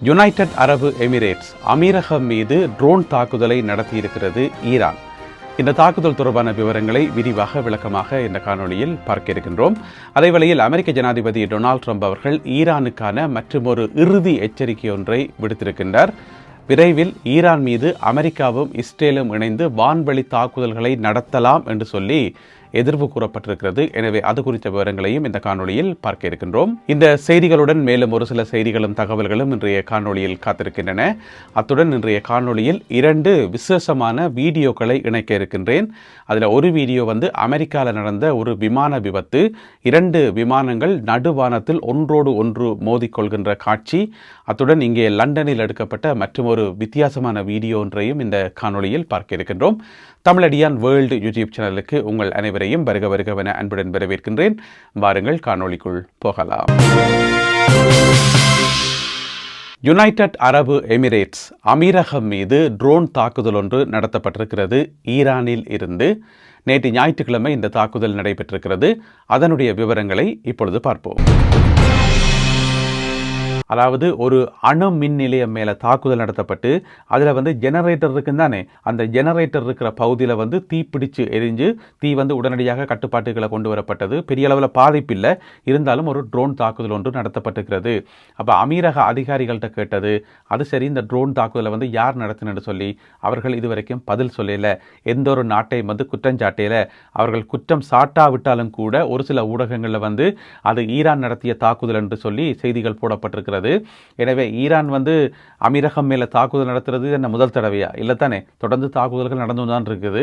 United அரபு Emirates அமீரகம் மீது drone தாக்குதலை நடத்தியிருக்கிறது ஈரான். இந்த தாக்குதல் தொடர்பான விவரங்களை விரிவாக விளக்கமாக இந்த காணொலியில் பார்க்க இருக்கின்றோம். அதேவேளையில் அமெரிக்க ஜனாதிபதி டொனால்ட் ட்ரம்ப் அவர்கள் ஈரானுக்கான மற்றொரு இறுதி எச்சரிக்கை ஒன்றை விடுத்திருக்கின்றார். விரைவில் ஈரான் மீது அமெரிக்காவும் இஸ்ரேலும் இணைந்து வான்வழி தாக்குதல்களை நடத்தலாம் என்று சொல்லி எதிர்வு கூறப்பட்டிருக்கிறது. எனவே அது குறித்த விவரங்களையும் இந்த காணொலியில் பார்க்க இருக்கின்றோம். இந்த செய்திகளுடன் மேலும் ஒரு சில செய்திகளும் தகவல்களும் இன்றைய காணொலியில் காத்திருக்கின்றன. அத்துடன் இன்றைய காணொலியில் 2 விசேஷமான வீடியோக்களை இணைக்க இருக்கின்றேன். அதில் ஒரு வீடியோ அமெரிக்காவில் நடந்த ஒரு விமான விபத்து, 2 விமானங்கள் நடுவானத்தில் ஒன்றோடு ஒன்று மோதிக்கொள்கின்ற காட்சி, அத்துடன் இங்கே லண்டனில் எடுக்கப்பட்ட மற்றொரு வித்தியாசமான வீடியோ ஒன்றையும் இந்த காணொலியில் பார்க்க இருக்கின்றோம். தமிழடியான் வேர்ல்டு யூடியூப் சேனலுக்கு உங்கள் அனைவரையும் வருக வருகவென அன்புடன் வரவேற்கின்றேன். வாருங்கள் காணொலிக்குள் போகலாம். யுனைடெட் அரபு எமிரேட்ஸ் அமீரகம் மீது ட்ரோன் தாக்குதல் ஒன்று நடத்தப்பட்டிருக்கிறது. ஈரானில் இருந்து நேற்று ஞாயிற்றுக்கிழமை இந்த தாக்குதல் நடைபெற்றிருக்கிறது. அதனுடைய விவரங்களை இப்பொழுது பார்ப்போம். அதாவது ஒரு அணு மின் நிலையம் மேலே தாக்குதல் நடத்தப்பட்டு அதில் ஜெனரேட்டர் இருக்குன்னு தானே, அந்த ஜெனரேட்டர் இருக்கிற பகுதியில் தீப்பிடிச்சு எரிஞ்சு தீ உடனடியாக கட்டுப்பாட்டுகளை கொண்டு வரப்பட்டது. பெரிய அளவில் பாதிப்பில்லை, இருந்தாலும் ஒரு ட்ரோன் தாக்குதல் ஒன்று நடத்தப்பட்டிருக்கிறது. அப்போ அமீரக அதிகாரிகள்கிட்ட கேட்டது, அது சரி இந்த ட்ரோன் தாக்குதலை யார் நடத்தினு சொல்லி அவர்கள் இதுவரைக்கும் பதில் சொல்லல. எந்த ஒரு நாட்டையும் குற்றஞ்சாட்டையில் அவர்கள் குற்றம் சாட்டாவிட்டாலும் கூட ஒரு சில ஊடகங்களில் அது ஈரான் நடத்திய தாக்குதல் என்று சொல்லி செய்திகள் போடப்பட்டிருக்கிறது. எனவே ஈரான் அமீரகம் மேல தாக்குதல் நடத்துறது என்ன முதல் தடவையா? இல்லைத்தானே, தொடர்ந்து தாக்குதல்கள் நடந்து தான் இருக்குது.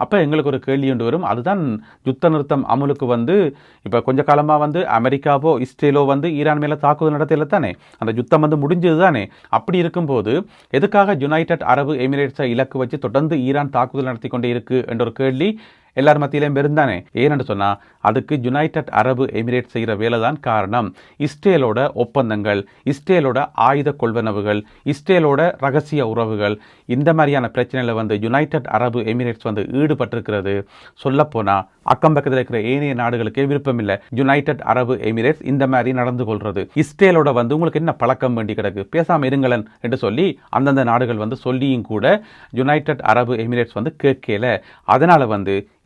அப்போ எங்களுக்கு ஒரு கேள்வி ஒன்று வரும். அதுதான் யுத்த நிறுத்தம் அமலுக்கு இப்போ கொஞ்ச காலமாக அமெரிக்காவோ இஸ்ரேலோ ஈரான் மேலே தாக்குதல் நடத்தல தானே, அந்த யுத்தம் முடிஞ்சது தானே. அப்படி இருக்கும்போது எதுக்காக யுனைடெட் அரபு எமிரேட்ஸை இலக்கு வச்சு தொடர்ந்து ஈரான் தாக்குதல் நடத்தி கொண்டே இருக்கு என்ற ஒரு கேள்வி எல்லார் மத்தியிலையும் இருந்தானே. ஏன்னு சொன்னால் அதுக்கு யுனைடெட் அரபு எமிரேட்ஸ் செய்கிற வேலை தான் காரணம். இஸ்ரேலோட ஒப்பந்தங்கள், இஸ்ரேலோட ஆயுத கொள்வனவுகள், இஸ்ரேலோட ரகசிய உறவுகள், இந்த மாதிரியான பிரச்சனையில் யுனைடெட் அரபு எமிரேட்ஸ் ஈடுபட்டிருக்கிறது. சொல்லப்போனால் அக்கம் பக்கத்தில் இருக்கிற ஏனைய நாடுகளுக்கே விருப்பம் இல்லை யுனைடெட் அரபு எமிரேட்ஸ் இந்த மாதிரி நடந்து கொள்றது. இஸ்ரேலோட உங்களுக்கு என்ன பழக்கம் வேண்டி கிடக்கு, பேசாமல் இருங்களன் என்று சொல்லி அந்தந்த நாடுகள் சொல்லியும் கூட யுனைடெட் அரபு எமிரேட்ஸ் கேட்கல. அதனால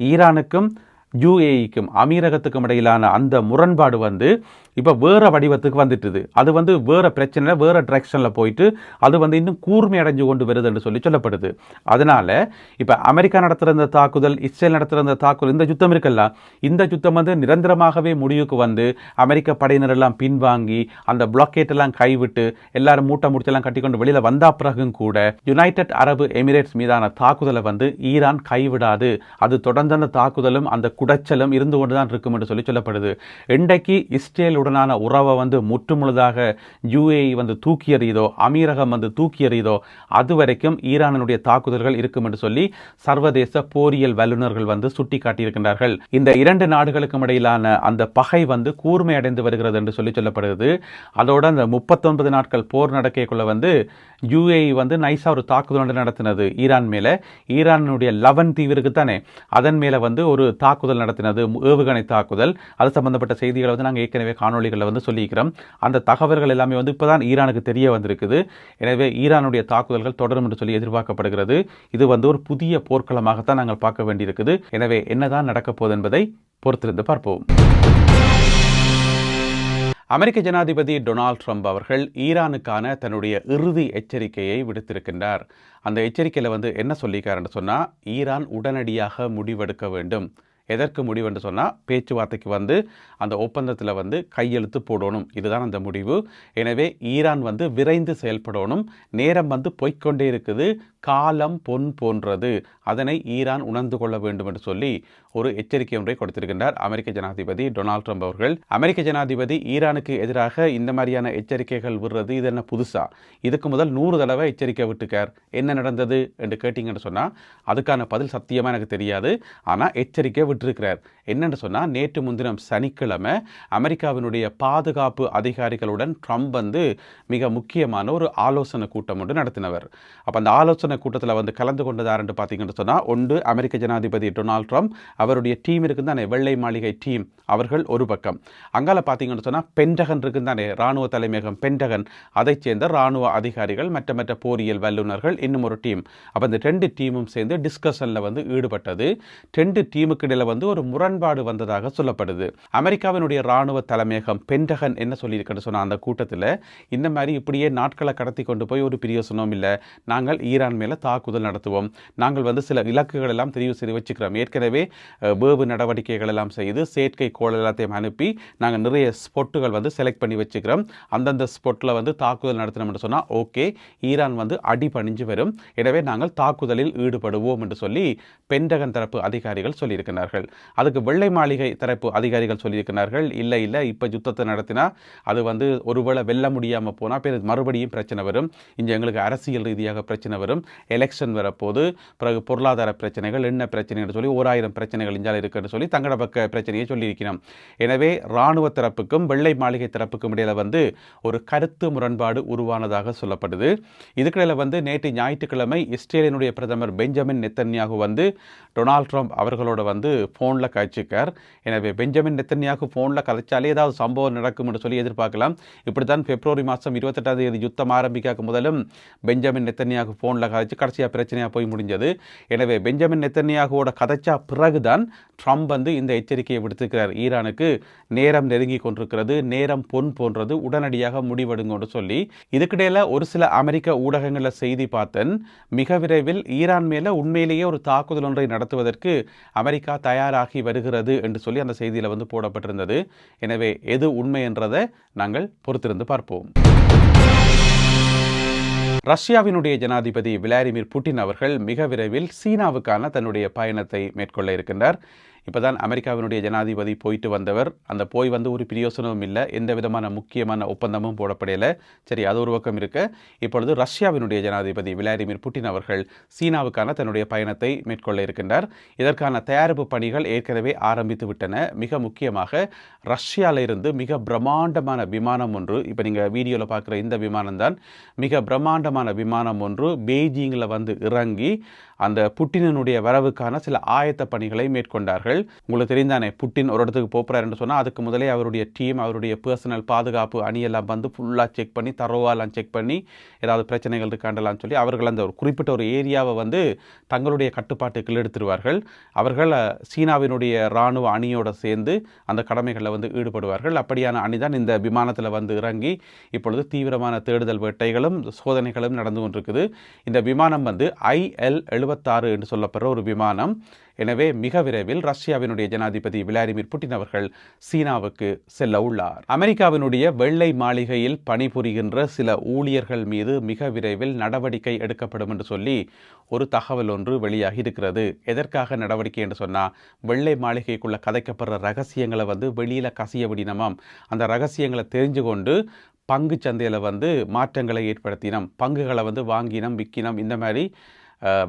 ஈரானுக்கும் யுஏஇக்கும் அமீரகத்துக்கும் இடையிலான அந்த முரண்பாடு இப்போ வேறு வடிவத்துக்கு வந்துட்டுது. அது வேறு பிரச்சனை, வேறு டிரெக்ஷனில் போயிட்டு அது இன்னும் கூர்மை அடைஞ்சு கொண்டு வருது என்று சொல்லப்படுது. அதனால் இப்போ அமெரிக்கா நடத்துகிற இந்த தாக்குதல், இஸ்ரேல் நடத்துகிற இந்த தாக்குதல், இந்த யுத்தம் இருக்குல்ல, இந்த யுத்தம் நிரந்தரமாகவே முடிவுக்கு அமெரிக்க படையினர் எல்லாம் பின்வாங்கி அந்த பிளாக்கேட் எல்லாம் கைவிட்டு எல்லாரும் மூட்டை முடிச்செல்லாம் கட்டிக்கொண்டு வெளியில் வந்தா பிறகும் கூட யுனைடெட் அரபு எமிரேட்ஸ் மீதான தாக்குதலை ஈரான் கைவிடாது. அது தொடர்ந்து அந்த தாக்குதலும் அந்த குடைச்சலும் இருந்து கொண்டு தான் இருக்கும் என்று சொல்லப்படுது. இன்றைக்கு இஸ்ரேலுடனான உறவை முற்றுமுழுதாக யுஏஇ தூக்கி எறியுதோ, அமீரகம் தூக்கி எறியுதோ, அது வரைக்கும் ஈரானுடைய தாக்குதல்கள் இருக்கும் என்று சொல்லி சர்வதேச போரியல் வல்லுநர்கள் சுட்டி காட்டியிருக்கின்றார்கள். இந்த 2 நாடுகளுக்கும் இடையிலான அந்த பகை கூர்மை அடைந்து வருகிறது என்று சொல்லப்படுகிறது. அதோட அந்த 39 நாட்கள் போர் நடக்கக்குள்ள யுஏஇ நைஸா ஒரு தாக்குதல் நடத்தினது ஈரான் மேல. ஈரானுடைய லவன் தீவு இருக்கு தானே, அதன் மேல ஒரு தாக்குதல் நடத்தினது, ஏவுகணை தாக்குதல். அது சம்பந்தப்பட்ட செய்திகளை நாங்கள் ஏற்கனவே காணொலிகளில் சொல்லியிருக்கிறோம். அந்த தகவல்கள் எல்லாமே இப்போதான் ஈரானுக்கு தெரிய வந்திருக்குது. எனவே ஈரானுடைய தாக்குதல்கள் தொடரும் என்று சொல்லி எதிர்பார்க்கப்படுகிறது. இது ஒரு புதிய போர்க்களமாகத்தான் நாங்கள் பார்க்க வேண்டியிருக்குது. எனவே என்னதான் நடக்கப் போகுது என்பதை பொறுத்திருந்து பார்ப்போம். அமெரிக்க ஜனாதிபதி டொனால்ட் ட்ரம்ப் அவர்கள் ஈரானுக்கான தன்னுடைய இறுதி எச்சரிக்கையை விடுத்திருக்கின்றார். அந்த எச்சரிக்கையில் என்ன சொல்லியிருக்காருன்னு சொன்னால், ஈரான் உடனடியாக முடிவெடுக்க வேண்டும். எதற்கு முடிவு என்று சொன்னால், பேச்சுவார்த்தைக்கு அந்த ஒப்பந்தத்தில் கையெழுத்து போடணும். இதுதான் அந்த முடிவு. எனவே ஈரான் விரைந்து செயல்படணும். நேரம் போய்கொண்டே இருக்குது, காலம் பொன் போன்றது, அதனை ஈரான் உணர்ந்து கொள்ள வேண்டும் என்று சொல்லி ஒரு எச்சரிக்கை ஒன்றை கொடுத்திருக்கின்றார் அமெரிக்க ஜனாதிபதி டொனால்ட் ட்ரம்ப் அவர்கள். அமெரிக்க ஜனாதிபதி ஈரானுக்கு எதிராக இந்த மாதிரியான எச்சரிக்கைகள் விடுறது இது என்ன புதுசா? இதுக்கு முதல் 100 தடவை எச்சரிக்கை விட்டுக்கார். என்ன நடந்தது என்று கேட்டீங்கன்னு சொன்னால் அதுக்கான பதில் சத்தியமாக எனக்கு தெரியாது. ஆனால் எச்சரிக்கை விட்டுருக்கிறார். என்னென்னு சொன்னால் நேற்று முன்தினம் சனிக்கிழமை அமெரிக்காவினுடைய பாதுகாப்பு அதிகாரிகளுடன் ட்ரம்ப் வந்து மிக முக்கியமான ஒரு ஆலோசனை கூட்டம் ஒன்று நடத்தினவர். அப்போ அந்த ஆலோசனை கூட்டத்தில் வந்து கலந்து கொண்டதாருன்னு பார்த்தீங்கன்னு சொன்னால் ஒன்று அமெரிக்க ஜனாதிபதி டொனால்ட் ட்ரம்ப், அவருடைய டீம் இருக்குது தானே வெள்ளை மாளிகை டீம், அவர்கள் ஒரு பக்கம். அங்கால பார்த்தீங்கன்னு சொன்னால் பென்டகன் இருக்குது தானே இராணுவ தலைமையகம் பென்டகன், அதைச் சேர்ந்த இராணுவ அதிகாரிகள் மற்ற போரியல் வல்லுநர்கள் இன்னும் ஒரு டீம். அப்போ இந்த 2 டீமும் சேர்ந்து டிஸ்கஷனில் வந்து ஈடுபட்டது. 2 டீமுக்கு இடையில் வந்து ஒரு முரண்பாடு வந்ததாக சொல்லப்படுது. அமெரிக்காவினுடைய இராணுவ தலைமையகம் பென்டகன் என்ன சொல்லியிருக்குன்னு சொன்னால் அந்த கூட்டத்தில் இந்த மாதிரி இப்படியே நாட்களை கடத்தி கொண்டு போய் ஒரு பிரயோசனம் இல்லை, நாங்கள் ஈரான் மேலே தாக்குதல் நடத்துவோம், நாங்கள் வந்து சில இலக்குகள் எல்லாம் தெரிவு செய்து வச்சுக்கிறோம், ஏற்கனவே வேவு நடவடிக்கைகள் எல்லாம் செய்து செயற்கை கோள் எல்லாத்தையும் அனுப்பி நாங்கள் நிறைய ஸ்பொட்டுகள் வந்து செலக்ட் பண்ணி வச்சுக்கிறோம், அந்தந்த ஸ்பொட்டில் வந்து தாக்குதல் நடத்தினோம்னு சொன்னால் ஓகே ஈரான் வந்து அடி பணிஞ்சு வரும், எனவே நாங்கள் தாக்குதலில் ஈடுபடுவோம் என்று சொல்லி பென்டகன் தரப்பு அதிகாரிகள் சொல்லியிருக்கிறார்கள். அதுக்கு வெள்ளை மாளிகை தரப்பு அதிகாரிகள் சொல்லியிருக்கிறார்கள், இல்லை இப்போ யுத்தத்தை நடத்தினா அது வந்து ஒருவேளை வெல்ல முடியாமல் போனால் மறுபடியும் பிரச்சனை வரும், இங்கே எங்களுக்கு அரசியல் ரீதியாக பிரச்சனை வரும், எலெக்ஷன் வரப்போது, பிறகு பொருளாதார பிரச்சனைகள் என்ன பிரச்சனைன்னு சொல்லி 1000 பிரச்சனைகள் இஞ்சால் இருக்குன்னு சொல்லி தங்கள பக்க பிரச்சனையை சொல்லியிருக்கிறோம். எனவே இராணுவ தரப்புக்கும் வெள்ளை மாளிகை தரப்புக்கும் இடையில வந்து ஒரு கருத்து முரண்பாடு உருவானதாக சொல்லப்படுது. இதுக்கிடையில் வந்து நேற்று ஞாயிற்றுக்கிழமை இஸ்ரேலினுடைய பிரதமர் பெஞ்சமின் நெத்தன்யாகு வந்து டொனால்ட் ட்ரம்ப் அவர்களோட வந்து ஃபோனில் காய்ச்சிக்கார். எனவே பெஞ்சமின் நெத்தன்யாகு ஃபோனில் கதைச்சாலே ஏதாவது சம்பவம் நடக்கும் என்று சொல்லி எதிர்பார்க்கலாம். இப்படித்தான் பிப்ரவரி மாதம் 28ஆம் தேதி யுத்தம் ஆரம்பிக்க முதலும் பெஞ்சமின் நெத்தன்யாகு ஃபோனில் கதைச்சு கடைசியாக பிரச்சனையாக போய் முடிஞ்சது. எனவே பெஞ்சமின் நெத்தன்யாகுவோட கதைச்சா பிறகுதான் ட்ரம்ப் வந்து இந்த எச்சரிக்கையை விடுத்திருக்கிறார், ஈரானுக்கு நேரம் நெருங்கி கொண்டிருக்கிறது, நேரம் பொன் போன்றது, உடனடியாக முடிவெடுங்கன்னு சொல்லி. இதுக்கிடையில் ஒரு சில அமெரிக்க ஊடகங்களில் செய்தி பார்த்தேன், மிக விரைவில் ஈரான் மேலே உண்மையிலேயே ஒரு தாக்குதல் ஒன்றை நடத்துவதற்கு அமெரிக்கா தயாராகி வருகிறது என்று சொல்லி அந்த செய்தியில் வந்து போடப்பட்டிருந்தது. எனவே எது உண்மை என்றதை நாங்கள் பொறுத்திருந்து பார்ப்போம். ரஷ்யாவினுடைய ஜனாதிபதி விளாடிமிர் புட்டின் அவர்கள் மிக விரைவில் சீனாவுக்கான தன்னுடைய பயணத்தை மேற்கொள்ள இருக்கின்றார். இப்போ தான் அமெரிக்காவினுடைய ஜனாதிபதி போயிட்டு வந்தவர், அந்த போய் வந்து ஒரு பிரயோசனமும் இல்லை, எந்த விதமான முக்கியமான ஒப்பந்தமும் போடப்படையலை. சரி, அது ஒரு பக்கம் இருக்க, இப்பொழுது ரஷ்யாவினுடைய ஜனாதிபதி விளாடிமிர் புட்டின் அவர்கள் சீனாவுக்கான தன்னுடைய பயணத்தை மேற்கொள்ள இருக்கின்றார். இதற்கான தயாரிப்பு பணிகள் ஏற்கனவே ஆரம்பித்து விட்டன. மிக முக்கியமாக ரஷ்யாவில் இருந்து மிக பிரம்மாண்டமான விமானம் ஒன்று, இப்போ நீங்கள் வீடியோவில் பார்க்குற இந்த விமானம் தான், மிக பிரம்மாண்டமான விமானம் ஒன்று பெய்ஜிங்கில் வந்து இறங்கி அந்த புட்டினுடைய வரவுக்கான சில ஆயத்த பணிகளை மேற்கொண்டார்கள். உங்களுக்கு தெரிந்தானே, புட்டின் ஒரு இடத்துக்கு போகிறார் என்று சொன்னால் அதுக்கு முதலே அவருடைய டீம், அவருடைய பர்சனல் பாதுகாப்பு அணியெல்லாம் வந்து ஃபுல்லாக செக் பண்ணி, தரோவாலாம் செக் பண்ணி, ஏதாவது பிரச்சனைகள் இருக்காண்டலான்னு சொல்லி அவர்கள் அந்த ஒரு குறிப்பிட்ட ஒரு ஏரியாவை வந்து தங்களுடைய கட்டுப்பாட்டுக்குள் எடுத்துருவார்கள். அவர்கள் சீனாவினுடைய இராணுவ அணியோடு சேர்ந்து அந்த கடமைகளில் வந்து ஈடுபடுவார்கள். அப்படியான அணி தான் இந்த விமானத்தில் வந்து இறங்கி இப்பொழுது தீவிரமான தேடுதல் வேட்டைகளும் சோதனைகளும் நடந்து கொண்டிருக்குது. இந்த விமானம் வந்து IL-76 என்று சொல்லப்படுற ஒரு விமானம். எனவே மிக விரைவில் ரஷ்யாவினுடைய ஜனாதிபதி விளாடிமிர் புட்டின் அவர்கள் சீனாவுக்கு செல்ல உள்ளார். அமெரிக்காவினுடைய வெள்ளை மாளிகையில் பணிபுரிகின்ற சில ஊழியர்கள் மீது மிக விரைவில் நடவடிக்கை எடுக்கப்படும் என்று சொல்லி ஒரு தகவல் ஒன்று வெளியாகி இருக்கிறது. எதற்காக நடவடிக்கை என்று சொன்னால், வெள்ளை மாளிகைக்குள்ள கதைக்கப்படுற ரகசியங்களை வந்து வெளியில் கசிய விடினமாம். அந்த ரகசியங்களை தெரிஞ்சு கொண்டு பங்கு சந்தையில் வந்து மாற்றங்களை ஏற்படுத்தினோம், பங்குகளை வந்து வாங்கினோம், விற்கினோம், இந்த மாதிரி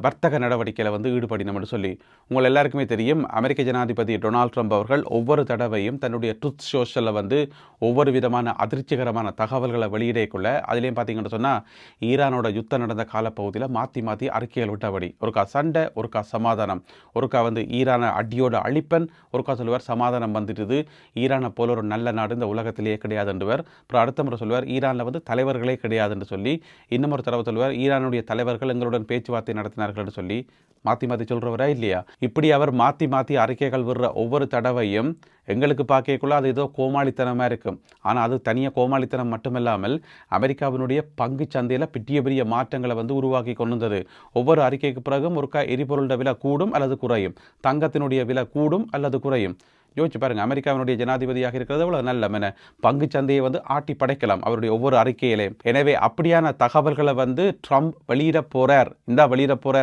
வர்த்தக நடவடிக்கையில் வந்து ஈடுபடினோம்னு சொல்லி. உங்கள் எல்லாருக்குமே தெரியும், அமெரிக்க ஜனாதிபதி டொனால்ட் ட்ரம்ப் அவர்கள் ஒவ்வொரு தடவையும் தன்னுடைய ட்ரூத் சோஷலில் வந்து ஒவ்வொரு விதமான அதிர்ச்சிகரமான தகவல்களை வெளியிடக்குள்ள, அதுலேயும் பார்த்தீங்கன்னு சொன்னால் ஈரானோட யுத்தம் நடந்த காலப்பகுதியில் மாற்றி அறிக்கைகள் விட்டபடி, ஒருக்கா சண்டை, ஒருக்கா சமாதானம், ஒருக்கா வந்து ஈரானை அடியோட அழிப்பன், ஒருக்கா சொல்லுவார் சமாதானம் வந்துட்டுது, ஈரானை போல ஒரு நல்ல நாடு இந்த உலகத்திலேயே கிடையாதுன்றவர். அப்புறம் அடுத்த முறை சொல்லுவார் ஈரானில் வந்து தலைவர்களே கிடையாதுன்னு சொல்லி. இன்னும் ஒரு தடவை சொல்லுவார் ஈரானுடைய தலைவர்கள் எங்களுடன் பேச்சுவார்த்தை நடத்தினார்கள் சொல்லி. மாற்றி சொல்கிறவரா இல்லையா? இப்படி அவர் மாற்றி அறிக்கைகள் விடுற ஒவ்வொரு தடவையும் எங்களுக்கு பார்க்கக்குள்ள அது ஏதோ கோமாளித்தனமாக இருக்கும். ஆனால் அது தனியாக கோமாளித்தனம் மட்டுமில்லாமல் அமெரிக்காவினுடைய பங்கு சந்தையில் பெரிய மாற்றங்களை வந்து உருவாக்கி கொண்டு வந்தது. ஒவ்வொரு அறிக்கைக்கு பிறகும் ஒருக்கா எரிபொருளோட விலை கூடும் அல்லது குறையும், தங்கத்தினுடைய விலை கூடும் அல்லது குறையும். யோசிச்சு பாருங்க, அமெரிக்காவினுடைய ஜனாதிபதியாக இருக்கிறது எவ்வளவு நல்ல மென பங்கு சந்தையை வந்து ஆட்டி படைக்கலாம் அவருடைய ஒவ்வொரு அறிக்கையிலையும். எனவே அப்படியான தகவல்களை வந்து ட்ரம்ப் வெளியிட போறார்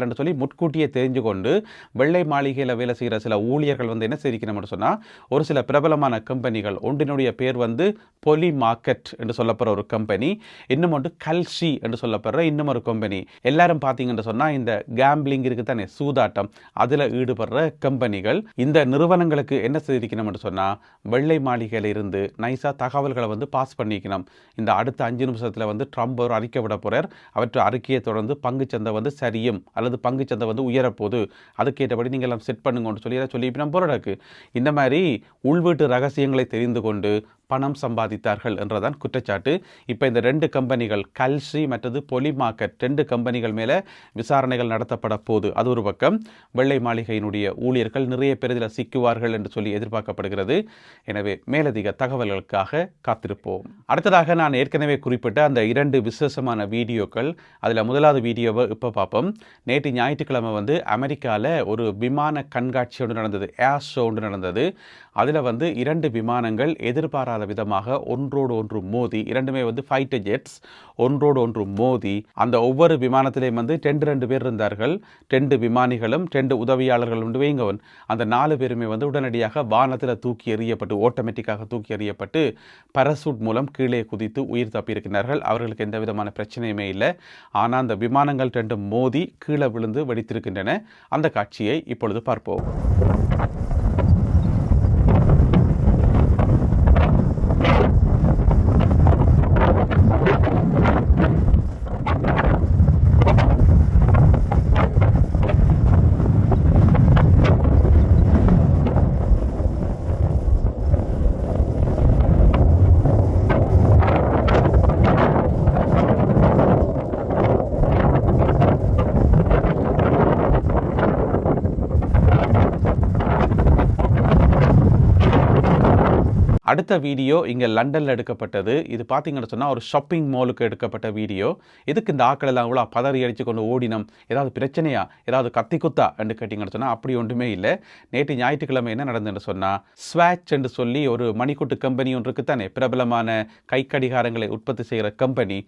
என்று சொல்லி முன்கூட்டியே தெரிஞ்சு கொண்டு வெள்ளை மாளிகையில் வேலை செய்கிற சில ஊழியர்கள் வந்து என்ன செய்யணும்னு சொன்னால், ஒரு சில பிரபலமான கம்பெனிகள், ஒன்றினுடைய பேர் வந்து பொலி மார்க்கெட் என்று சொல்லப்படுற ஒரு கம்பெனி, இன்னும் ஒன்று கல்சி என்று சொல்லப்படுற இன்னும் ஒரு கம்பெனி, எல்லாரும் பார்த்தீங்கன்னு சொன்னால் இந்த கேம்பிளிங் இருக்கு தானே, சூதாட்டம், அதில் ஈடுபடுற கம்பெனிகள். இந்த நிறுவனங்களுக்கு என்ன செய்திருக்கணும்னு சொன்னால், வெள்ளை மாளிகையில் இருந்து நைஸாக தகவல்களை வந்து பாஸ் பண்ணிக்கணும். இந்த அடுத்த 5 நிமிஷத்தில் வந்து ட்ரம்ப் ஒரு அறிக்கை விட போகிறார். அவற்றை அறிக்கையை தொடர்ந்து பங்குச்சந்தை வந்து சரியும் அல்லது பங்குச்சந்தை வந்து உயரப்போகுது, அதுக்கேற்றபடி நீங்கள் எல்லாம் செட் பண்ணுங்கன்னு சொல்லி நம்ம போராடக்கு. இந்த மாதிரி உள்வீட்டு ரகசியங்களை தெரிந்து கொண்டு பணம் சம்பாதித்தார்கள் என்றதான் குற்றச்சாட்டு. இப்போ இந்த 2 கம்பெனிகள், கல்சி மற்றது பொலி மார்க்கெட், 2 கம்பெனிகள் மேலே விசாரணைகள் நடத்தப்பட போது. அது ஒரு பக்கம். வெள்ளை மாளிகையினுடைய ஊழியர்கள் நிறைய பேர் இதில் சிக்குவார்கள் என்று சொல்லி எதிர்பார்க்கப்படுகிறது. எனவே மேலதிக தகவல்களுக்காக காத்திருப்போம். அடுத்ததாக நான் ஏற்கனவே குறிப்பிட்ட அந்த 2 விசேஷமான வீடியோக்கள், அதில் முதலாவது வீடியோவை இப்போ பார்ப்போம். நேற்று ஞாயிற்றுக்கிழமை வந்து அமெரிக்காவில் ஒரு விமான கண்காட்சி ஒன்று நடந்தது, ஏர் ஷோ ஒன்று நடந்தது. அதில் வந்து 2 விமானங்கள் எதிர்பாராத விதமாக ஒன்றோடு ஒன்று மோதி, இரண்டுமே வந்து ஃபைட்டர் ஜெட்ஸ், ஒன்றோடு ஒன்று மோதி, அந்த ஒவ்வொரு விமானத்திலேயும் வந்து 2 பேர் இருந்தார்கள். 2 விமானிகளும் 2 உதவியாளர்களும் வைங்கவன். அந்த 4 பேருமே வந்து உடனடியாக வானத்தில் தூக்கி எறியப்பட்டு, ஆட்டோமேட்டிக்காக தூக்கி எறியப்பட்டு பரசூட் மூலம் கீழே குதித்து உயிர் தப்பியிருக்கிறார்கள். அவர்களுக்கு எந்த விதமான பிரச்சனையுமே இல்லை. ஆனால் அந்த விமானங்கள் 2 மோதி கீழே விழுந்து வெடித்திருக்கின்றன. அந்த காட்சியை இப்பொழுது பார்ப்போம். அடுத்த வீடியோ இங்கே லண்டனில் எடுக்கப்பட்டது. இது பார்த்தீங்கன்னு சொன்னால் ஒரு ஷாப்பிங் மாலுக்கு எடுக்கப்பட்ட வீடியோ. எதுக்கு இந்த ஆக்கள் எல்லாம் கூட பதறி அடித்து கொண்டு ஓடினோம், ஏதாவது பிரச்சனையா, ஏதாவது கத்தி குத்தா என்று கேட்டிங்கன்னு சொன்னால் அப்படி ஒன்றுமே இல்லை. நேற்று ஞாயிற்றுக்கிழமை என்ன நடந்ததுன்னு சொன்னால், ஸ்வாட்ச் என்று சொல்லி ஒரு மணிக்கூட்டு கம்பெனி ஒன்று இருக்குத்தானே, பிரபலமான கை கடிகாரங்களை உற்பத்தி செய்கிற கம்பெனி.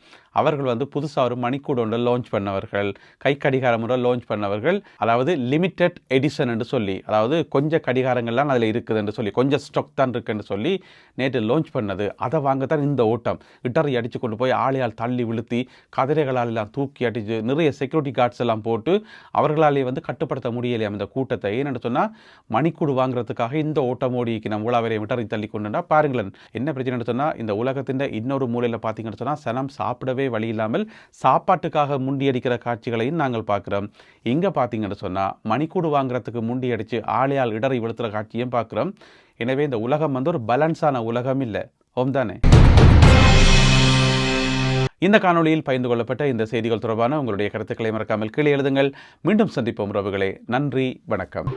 அவர்கள் வந்து புதுசாக ஒரு மணிக்கூடு ஒன்று லான்ச் பண்ணவர்கள், கை கடிகாரம் ஒன்று லான்ச் பண்ணவர்கள். அதாவது லிமிடெட் எடிஷன் என்று சொல்லி, அதாவது கொஞ்சம் கடிகாரங்கள்லாம் அதில் இருக்குது என்று சொல்லி, கொஞ்சம் ஸ்டாக் தான் இருக்குன்னு சொல்லி நேற்று லான்ச் பண்ணது. அதை வாங்கத்தான் இந்த ஓட்டம். இட்டரை அடித்து கொண்டு போய் ஆளையால் தள்ளி விழுத்தி, கதிரைகளால் எல்லாம் தூக்கி அடித்து, நிறைய செக்யூரிட்டி கார்ட்ஸ் எல்லாம் போட்டு அவர்களாலே வந்து கட்டுப்படுத்த முடியலையாம் இந்த கூட்டத்தை. ஏன்னு சொன்னால், மணிக்கூடு வாங்குறதுக்காக இந்த ஓட்டம் ஓடிக்கு நம்ம உலாவரையை விட்டறை தள்ளி கொண்டுண்டா பாருங்களேன் என்ன பிரச்சனைன்னு சொன்னால், இந்த உலகத்தின் இன்னொரு மூலையில் பார்த்தீங்கன்னு சொன்னால் சனம் சாப்பிடவே வழி இல்லாமல் சாப்பாட்டுக்காக முண்டியடிக்கிற காட்சிகளையும் நாங்கள் பார்க்குறோம். இங்கே பார்த்தீங்கன்னு சொன்னால் மணிக்கூடு வாங்குறதுக்கு முண்டியடித்து ஆளையால் இடரை விழுத்துகிற காட்சியும் பார்க்குறோம். எனவே இந்த உலகம் வந்து ஒரு பேலன்ஸான உலகம் இல்லை. ஓம் தானே. இந்த காணொளியில் பகிர்ந்து கொள்ளப்பட்ட இந்த செய்திகள் தொடர்பான உங்களுடைய கருத்துக்களை மறக்காமல் கீழே எழுதுங்கள். மீண்டும் சந்திப்போம் உறவுகளே. நன்றி, வணக்கம்.